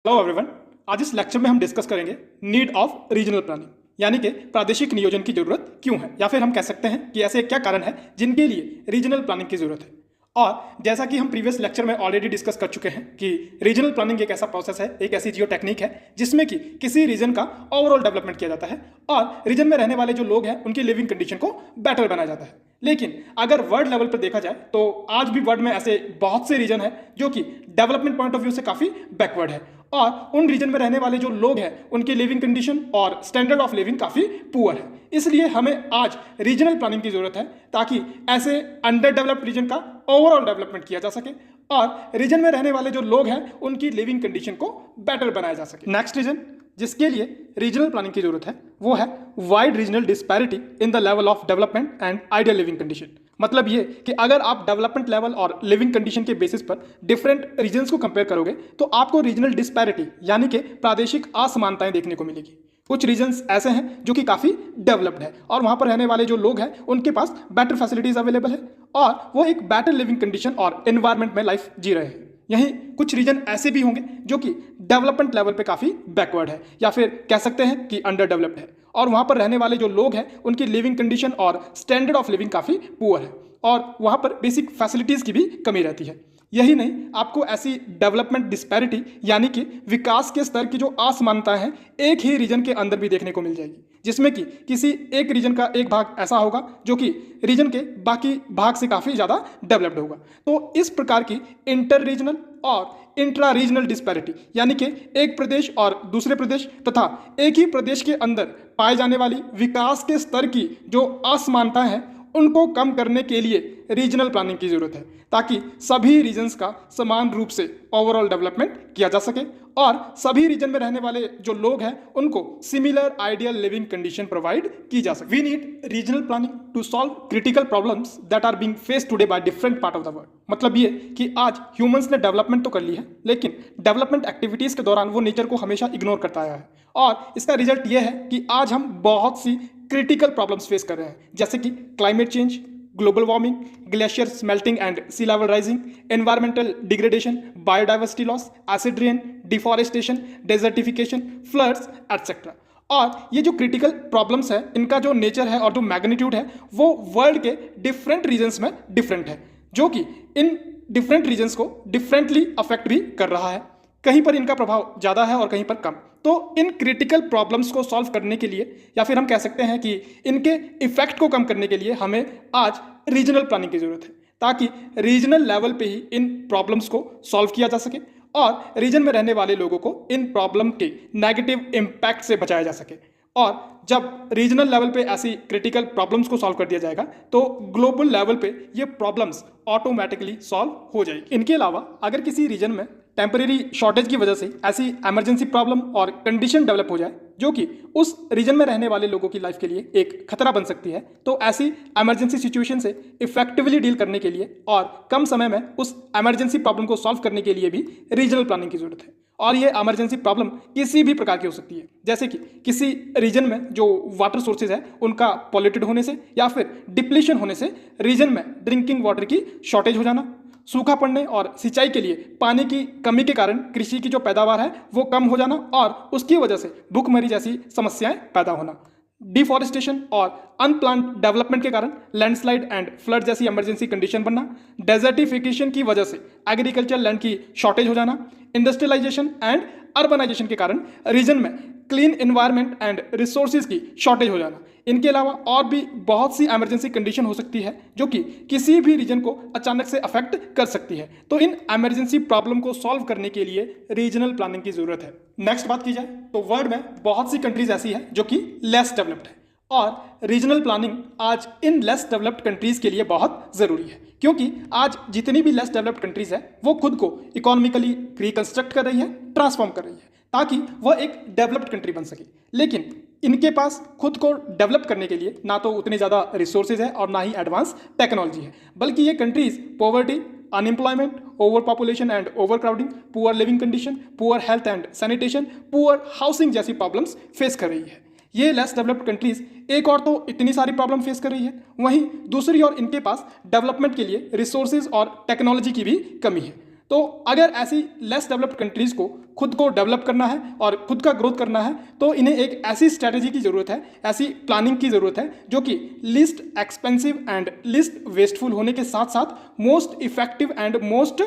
Hello everyone. आज इस lecture में हम डिस्कस करेंगे नीड ऑफ रीजनल प्लानिंग, यानी कि प्रादेशिक नियोजन की जरूरत क्यों है, या फिर हम कह सकते हैं कि ऐसे क्या कारण है जिनके लिए रीजनल प्लानिंग की जरूरत है। और जैसा कि हम प्रीवियस लेक्चर में ऑलरेडी डिस्कस कर चुके हैं कि रीजनल प्लानिंग एक ऐसा प्रोसेस है, एक ऐसी जियो टेक्निक है जिसमें कि किसी रीजन का ओवरऑल डेवलपमेंट किया जाता है और रीजन में रहने वाले जो लोग हैं उनकी लिविंग कंडीशन को बेटर बनाया जाता है। लेकिन अगर वर्ल्ड लेवल पर देखा जाए तो आज भी वर्ल्ड में ऐसे बहुत से रीजन है जो कि डेवलपमेंट पॉइंट ऑफ व्यू से काफ़ी बैकवर्ड है और उन रीजन में रहने वाले जो लोग हैं उनकी लिविंग कंडीशन और स्टैंडर्ड ऑफ लिविंग काफ़ी पुअर है। इसलिए हमें आज रीजनल प्लानिंग की जरूरत है ताकि ऐसे अंडर डेवलप्ड रीजन का ओवरऑल डेवलपमेंट किया जा सके और रीजन में रहने वाले जो लोग हैं उनकी लिविंग कंडीशन को बेटर बनाया जा सके। नेक्स्ट रीजन जिसके लिए रीजनल प्लानिंग की जरूरत है वो है wide regional disparity in the level of development and ideal living condition. मतलब ये कि अगर आप डेवलपमेंट लेवल और लिविंग कंडीशन के बेसिस पर डिफरेंट रीजन्स को कंपेयर करोगे तो आपको रीजनल डिस्पैरिटी यानी कि प्रादेशिक असमानताएं देखने को मिलेगी। कुछ रीजन्स ऐसे हैं जो कि काफ़ी डेवलप्ड है और वहाँ पर रहने वाले जो लोग हैं उनके पास बेटर फैसिलिटीज अवेलेबल है और वो एक बेटर लिविंग कंडीशन और एनवायरनमेंट में लाइफ जी रहे हैं। यहीं कुछ रीजन ऐसे भी होंगे जो कि डेवलपमेंट लेवल पे काफ़ी बैकवर्ड है या फिर कह सकते हैं कि अंडर डेवलप्ड है और वहाँ पर रहने वाले जो लोग हैं उनकी लिविंग कंडीशन और स्टैंडर्ड ऑफ लिविंग काफ़ी पुअर है और वहाँ पर बेसिक फैसिलिटीज़ की भी कमी रहती है। यही नहीं, आपको ऐसी डेवलपमेंट डिस्पैरिटी यानी कि विकास के स्तर की जो असमानताएं हैं एक ही रीजन के अंदर भी देखने को मिल जाएगी, जिसमें कि किसी एक रीजन का एक भाग ऐसा होगा जो कि रीजन के बाकी भाग से काफ़ी ज़्यादा डेवलप्ड होगा। तो इस प्रकार की इंटर रीजनल और इंट्रा रीजनल डिस्पैरिटी यानी कि एक प्रदेश और दूसरे प्रदेश तथा एक ही प्रदेश के अंदर पाए जाने वाली विकास के स्तर की जो असमानताएं हैं उनको कम करने के लिए रीजनल प्लानिंग की जरूरत है ताकि सभी रीजन्स का समान रूप से ओवरऑल डेवलपमेंट किया जा सके और सभी रीजन में रहने वाले जो लोग हैं उनको similar ideal living condition provide की जा सके। We need regional planning to solve critical problems that are being faced today by different part of the world. मतलब ये कि आज ह्यूमंस ने डेवलपमेंट तो कर ली है लेकिन डेवलपमेंट एक्टिविटीज के दौरान वो नेचर को हमेशा इग्नोर करता आया है और इसका रिजल्ट ये है कि आज हम बहुत सी क्रिटिकल प्रॉब्लम्स फेस कर रहे हैं, जैसे कि climate change, global warming, glacier smelting and sea level rising, environmental degradation, biodiversity loss, acid rain, deforestation, desertification, floods etcetera. और ये जो क्रिटिकल प्रॉब्लम्स है इनका जो नेचर है और जो मैग्नीट्यूड है वो वर्ल्ड के डिफरेंट रीजन्स में डिफरेंट है, जो कि इन डिफरेंट रीजन्स को डिफरेंटली अफेक्ट भी कर रहा है। कहीं पर इनका प्रभाव ज़्यादा है और कहीं पर कम। तो इन क्रिटिकल प्रॉब्लम्स को सॉल्व करने के लिए या फिर हम कह सकते हैं कि इनके इफेक्ट को कम करने के लिए हमें आज रीजनल प्लानिंग की जरूरत है ताकि रीजनल लेवल पे ही इन प्रॉब्लम्स को सॉल्व किया जा सके और रीजन में रहने वाले लोगों को इन प्रॉब्लम के नेगेटिव इम्पैक्ट से बचाया जा सके। और जब रीजनल लेवल पे ऐसी क्रिटिकल प्रॉब्लम्स को सॉल्व कर दिया जाएगा तो ग्लोबल लेवल पे ये प्रॉब्लम्स ऑटोमेटिकली सॉल्व हो जाएगी। इनके अलावा अगर किसी रीजन में टेम्परेरी शॉर्टेज की वजह से ऐसी इमरजेंसी प्रॉब्लम और कंडीशन डेवलप हो जाए जो कि उस रीजन में रहने वाले लोगों की लाइफ के लिए एक खतरा बन सकती है, तो ऐसी इमरजेंसी सिचुएशन से इफेक्टिवली डील करने के लिए और कम समय में उस इमरजेंसी प्रॉब्लम को सॉल्व करने के लिए भी रीजनल प्लानिंग की जरूरत है। और ये इमरजेंसी प्रॉब्लम किसी भी प्रकार की हो सकती है, जैसे कि किसी रीजन में जो वाटर सोर्सेज है उनका पॉल्यूटेड होने से या फिर डिप्लीशन होने से रीजन में ड्रिंकिंग वाटर की शॉर्टेज हो जाना, सूखा पड़ने और सिंचाई के लिए पानी की कमी के कारण कृषि की जो पैदावार है वो कम हो जाना और उसकी वजह से भूखमरी जैसी समस्याएं पैदा होना, डिफॉरेस्टेशन और अनप्लान्ड डेवलपमेंट के कारण लैंडस्लाइड एंड फ्लड जैसी इमरजेंसी कंडीशन बनना, डेजर्टिफिकेशन की वजह से एग्रीकल्चर लैंड की शॉर्टेज हो जाना, इंडस्ट्रियलाइजेशन एंड अर्बनाइजेशन के कारण रीजन में क्लीन एनवायरनमेंट एंड रिसोर्सेज की शॉर्टेज हो जाना। इनके अलावा और भी बहुत सी इमरजेंसी कंडीशन हो सकती है जो कि किसी भी रीजन को अचानक से अफेक्ट कर सकती है। तो इन इमरजेंसी प्रॉब्लम को सॉल्व करने के लिए रीजनल प्लानिंग की जरूरत है। नेक्स्ट बात की जाए तो वर्ल्ड में बहुत सी कंट्रीज ऐसी है जो कि लेस डेवलप्ड है और रीजनल प्लानिंग आज इन लेस डेवलप्ड कंट्रीज के लिए बहुत ज़रूरी है, क्योंकि आज जितनी भी लेस डेवलप्ड कंट्रीज है वो खुद को इकोनॉमिकली रिकंस्ट्रक्ट कर रही है, ट्रांसफॉर्म कर रही है ताकि वह एक डेवलप्ड कंट्री बन सके। लेकिन इनके पास खुद को डेवलप करने के लिए ना तो उतने ज़्यादा रिसोर्सेज है और ना ही एडवांस टेक्नोलॉजी है, बल्कि ये countries poverty, unemployment, over population and over crowding, poor leaving condition, poor health and sanitation, poor housing जैसी प्रॉब्लम्स फेस कर रही है। ये लेस डेवलप्ड कंट्रीज एक और तो इतनी सारी प्रॉब्लम फेस कर रही है, वहीं दूसरी ओर इनके पास डेवलपमेंट के लिए रिसोर्सेज और टेक्नोलॉजी की भी कमी है। तो अगर ऐसी लेस डेवलप्ड कंट्रीज़ को खुद को डेवलप करना है और खुद का ग्रोथ करना है तो इन्हें एक ऐसी स्ट्रैटेजी की ज़रूरत है, ऐसी प्लानिंग की ज़रूरत है जो कि list expensive and list wasteful होने के साथ साथ most effective and most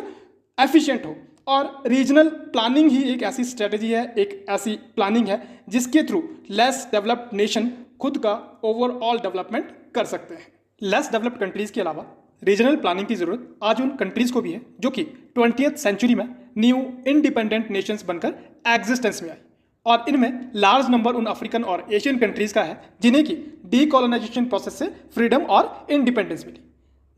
efficient हो। और रीजनल प्लानिंग ही एक ऐसी स्ट्रैटेजी है, एक ऐसी प्लानिंग है जिसके थ्रू लेस डेवलप्ड नेशन खुद का ओवरऑल डेवलपमेंट कर सकते हैं। लेस डेवलप्ड कंट्रीज़ के अलावा रीजनल प्लानिंग की ज़रूरत आज उन कंट्रीज़ को भी है जो कि 20th सेंचुरी में न्यू इंडिपेंडेंट नेशंस बनकर एग्जिस्टेंस में आई, और इनमें लार्ज नंबर उन अफ्रीकन और एशियन कंट्रीज़ का है जिन्हें कि डीकोलोनाइजेशन प्रोसेस से फ्रीडम और इंडिपेंडेंस मिली।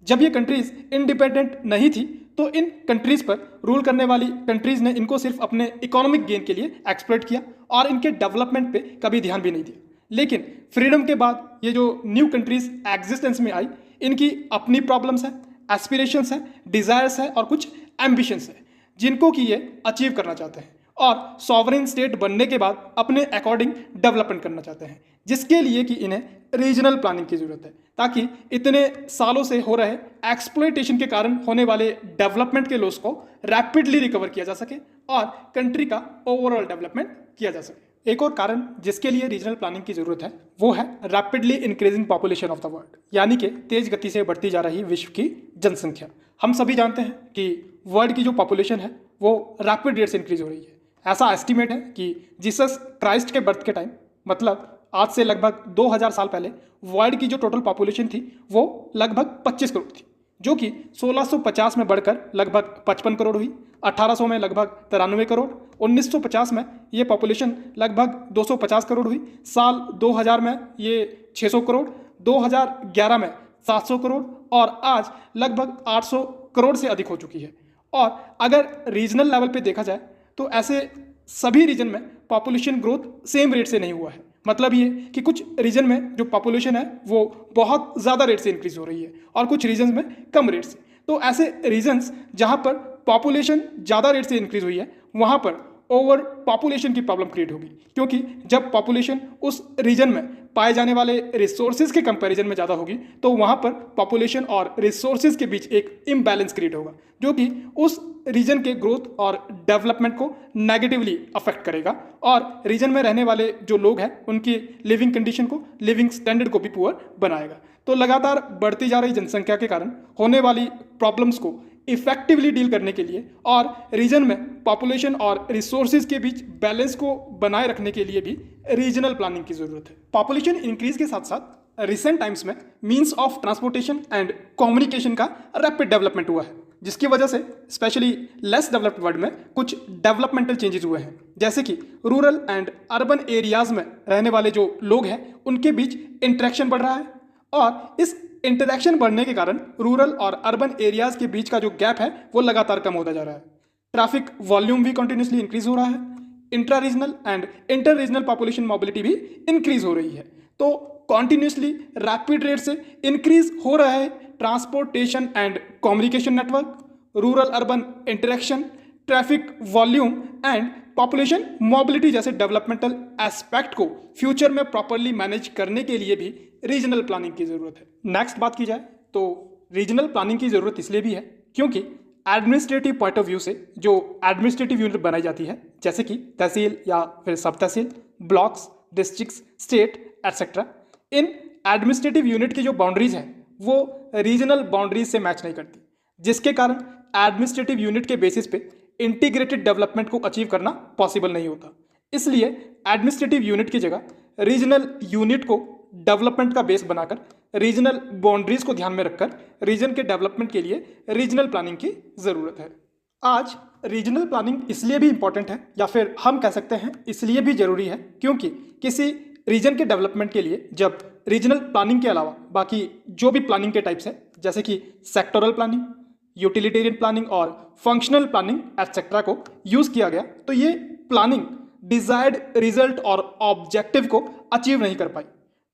जब ये कंट्रीज़ इंडिपेंडेंट नहीं थी तो इन कंट्रीज़ पर रूल करने वाली कंट्रीज़ ने इनको सिर्फ अपने इकोनॉमिक गेन के लिए एक्सप्लॉइट किया और इनके डेवलपमेंट पे कभी ध्यान भी नहीं दिया। लेकिन फ्रीडम के बाद ये जो न्यू कंट्रीज़ एग्जिस्टेंस में आई, इनकी अपनी प्रॉब्लम्स हैं, एस्पिरेशंस हैं, डिज़ायर्स हैं और कुछ एम्बिशंस हैं जिनको कि ये अचीव करना चाहते हैं और सॉवरेन स्टेट बनने के बाद अपने अकॉर्डिंग डेवलपमेंट करना चाहते हैं, जिसके लिए कि इन्हें रीजनल प्लानिंग की ज़रूरत है ताकि इतने सालों से हो रहे एक्सप्लॉइटेशन के कारण होने वाले डेवलपमेंट के लॉस को रैपिडली रिकवर किया जा सके और कंट्री का ओवरऑल डेवलपमेंट किया जा सके। एक और कारण जिसके लिए रीजनल प्लानिंग की ज़रूरत है वो है rapidly increasing population of the world, यानी कि तेज गति से बढ़ती जा रही विश्व की जनसंख्या। हम सभी जानते हैं कि वर्ल्ड की जो पॉपुलेशन है वो रैपिड रेट से इंक्रीज हो रही है। ऐसा एस्टिमेट है कि जीसस क्राइस्ट के बर्थ के टाइम, मतलब आज से लगभग 2000 साल पहले, वर्ल्ड की जो टोटल पॉपुलेशन थी वो लगभग 25 करोड़ थी, जो कि 1650 में बढ़कर लगभग 55 करोड़ हुई, 1800 में लगभग 93 करोड़, 1950 में ये पॉपुलेशन लगभग 250 करोड़ हुई, साल 2000 में ये 600 करोड़, 2011 में 700 करोड़ और आज लगभग 800 करोड़ से अधिक हो चुकी है। और अगर रीजनल लेवल पे देखा जाए तो ऐसे सभी रीजन में पॉपुलेशन ग्रोथ सेम रेट से नहीं हुआ है। मतलब ये कि कुछ रीजन में जो पॉपुलेशन है वो बहुत ज़्यादा रेट से इंक्रीज हो रही है और कुछ रीजन्स में कम रेट से। तो ऐसे रीजन्स जहाँ पर पॉपुलेशन ज़्यादा रेट से इंक्रीज हुई है वहाँ पर ओवर पॉपुलेशन की प्रॉब्लम क्रिएट होगी, क्योंकि जब पॉपुलेशन उस रीजन में पाए जाने वाले रिसोर्सेज के कंपैरिजन में ज़्यादा होगी तो वहाँ पर पॉपुलेशन और रिसोर्सेज के बीच एक इम्बैलेंस क्रिएट होगा जो कि उस रीजन के ग्रोथ और डेवलपमेंट को नेगेटिवली अफेक्ट करेगा और रीजन में रहने वाले जो लोग हैं उनकी लिविंग कंडीशन को, लिविंग स्टैंडर्ड को भी पुअर बनाएगा। तो लगातार बढ़ती जा रही जनसंख्या के कारण होने वाली प्रॉब्लम्स को इफेक्टिवली डील करने के लिए और रीजन में पॉपुलेशन और रिसोर्सेज के बीच बैलेंस को बनाए रखने के लिए भी रीजनल प्लानिंग की जरूरत है। पॉपुलेशन इंक्रीज के साथ साथ रिसेंट टाइम्स में means of transportation and communication का रैपिड डेवलपमेंट हुआ है, जिसकी वजह से स्पेशली लेस डेवलप्ड वर्ल्ड में कुछ डेवलपमेंटल चेंजेस हुए हैं, जैसे कि रूरल एंड अर्बन एरियाज में रहने वाले जो लोग हैं उनके बीच इंटरेक्शन बढ़ रहा है और इस इंटरेक्शन बढ़ने के कारण रूरल और अर्बन एरियाज के बीच का जो गैप है वो लगातार कम होता जा रहा है। ट्रैफिक वॉल्यूम भी कंटिन्यूसली इंक्रीज हो रहा है, intra regional and inter regional population mobility भी इंक्रीज हो रही है। तो कॉन्टिन्यूसली रैपिड रेट से इंक्रीज हो रहा है transportation and communication network, rural urban interaction, traffic volume and population mobility जैसे डेवलपमेंटल एस्पेक्ट को फ्यूचर में प्रॉपरली मैनेज करने के लिए भी रीजनल प्लानिंग की ज़रूरत है। नेक्स्ट बात की जाए तो रीजनल प्लानिंग की ज़रूरत इसलिए भी है क्योंकि एडमिनिस्ट्रेटिव पॉइंट ऑफ व्यू से जो एडमिनिस्ट्रेटिव यूनिट बनाई जाती है, जैसे कि तहसील या फिर सब तहसील, ब्लॉक्स, डिस्ट्रिक्ट्स, स्टेट एटसेट्रा, इन एडमिनिस्ट्रेटिव यूनिट की जो बाउंड्रीज हैं वो रीजनल बाउंड्रीज से मैच नहीं करती, जिसके कारण एडमिनिस्ट्रेटिव यूनिट के बेसिस पे इंटीग्रेटेड डेवलपमेंट को अचीव करना पॉसिबल नहीं होता। इसलिए एडमिनिस्ट्रेटिव यूनिट की जगह रीजनल यूनिट को डेवलपमेंट का बेस बनाकर रीजनल बाउंड्रीज को ध्यान में रखकर रीजन के डेवलपमेंट के लिए रीजनल प्लानिंग की ज़रूरत है। आज रीजनल प्लानिंग इसलिए भी इम्पॉर्टेंट है या फिर हम कह सकते हैं इसलिए भी ज़रूरी है क्योंकि किसी रीजन के डेवलपमेंट के लिए जब रीजनल प्लानिंग के अलावा बाकी जो भी प्लानिंग के टाइप्स हैं, जैसे कि सेक्टोरल प्लानिंग, यूटिलिटेरियन प्लानिंग और फंक्शनल प्लानिंग एटसेट्रा को यूज़ किया गया तो ये प्लानिंग डिजायर्ड रिजल्ट और ऑब्जेक्टिव को अचीव नहीं कर पाई।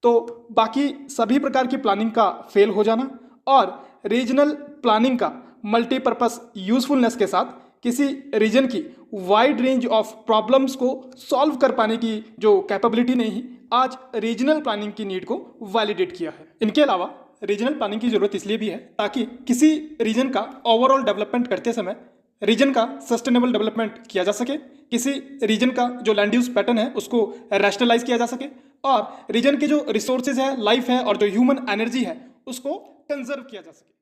तो बाकी सभी प्रकार की प्लानिंग का फेल हो जाना और रीजनल प्लानिंग का मल्टीपर्पस यूजफुलनेस के साथ किसी रीजन की वाइड रेंज ऑफ प्रॉब्लम्स को सॉल्व कर पाने की जो कैपेबिलिटी ने ही आज रीजनल प्लानिंग की नीड को वैलिडेट किया है। इनके अलावा रीजनल प्लानिंग की ज़रूरत इसलिए भी है ताकि किसी रीजन का ओवरऑल डेवलपमेंट करते समय रीजन का सस्टेनेबल डेवलपमेंट किया जा सके, किसी रीजन का जो लैंड यूज पैटर्न है उसको रैशनलाइज किया जा सके और रीजन के जो रिसोर्सेज है, लाइफ है और जो ह्यूमन एनर्जी है उसको कंजर्व किया जा सके।